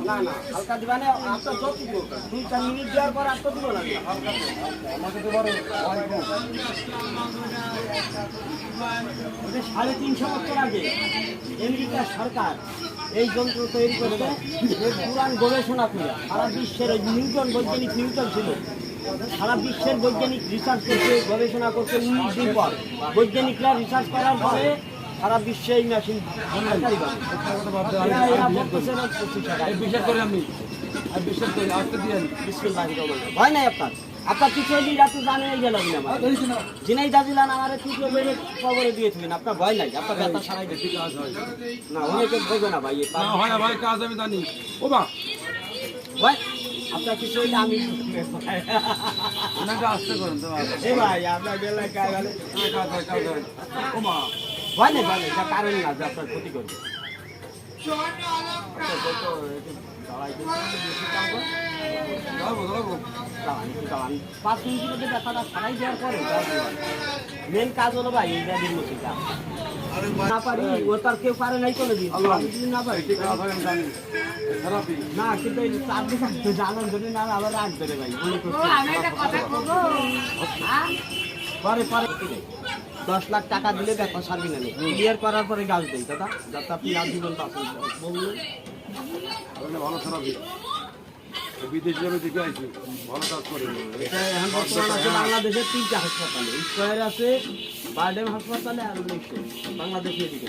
না না হালকা দিবা না আপনার যত 2-4 মিনিট দেওয়ার পর আপনার দিব না আমাকে তো বড় 350 বছর আগে আমেরিকার সরকার এই যন্ত্র তৈরি করতে পুরান গবেষণা করে সারা বিশ্বের নিউটন বৈজ্ঞানিক নিউটন ছিল সারা বিশ্বের বৈজ্ঞানিক রিসার্চ করছে গবেষণা করছে 19 দিন পর বৈজ্ঞানিকরা রিসার্চ করার পরে সারা বিশ্বে এই মেশিন বিশ্বাস করি আমি বিশ্বাস করি আজকে দিয়ে ভয় নাই আপনার আপনার তৃতীয় দিন রাতে জানিয়ে গেল যিনি দাদিলান আমার তৃতীয় বেড়ে খবরে দিয়েছিলেন আপনার ভয় নাই আপনার ব্যথা সারাই বেশি কাজ হয় না অনেকে বলবে না ভাই হয় না ভাই কাজ আমি জানি ও বা ভাই আপনার কিছু হইলে আমি আসতে করেন তো ভাই আপনার বেলায় কাজ হলে ও মা ভয় নেই ভয় নেই যা কারণ না যে আপনার ক্ষতি করবে পাঁচ মিনিটের মধ্যে ব্যাপারটা সারাই দেওয়ার পরে মেন কাজ হলো ভাই এই ব্যাগের মধ্যে না পারি ও তার কেউ পারে নাই কোনো দিন না পারি না কিন্তু এই 4 দিন জানার জন্য না আবার রাখবে রে ভাই পরে পরে 10 লাখ টাকা দিলে ব্যাপার সারবি না ক্লিয়ার করার পরে গাছ দেই দাদা যাতে আপনি আজীবন পাচ্ছেন বলুন ভালো খারাপ বিদেশি যাবে দেখে আইছি ভালো কাজ করে এটা এখন বর্তমান আছে বাংলাদেশের 3টা হাসপাতালে স্কয়ার আছে বারডেম হাসপাতালে আর বাংলাদেশে এদিকে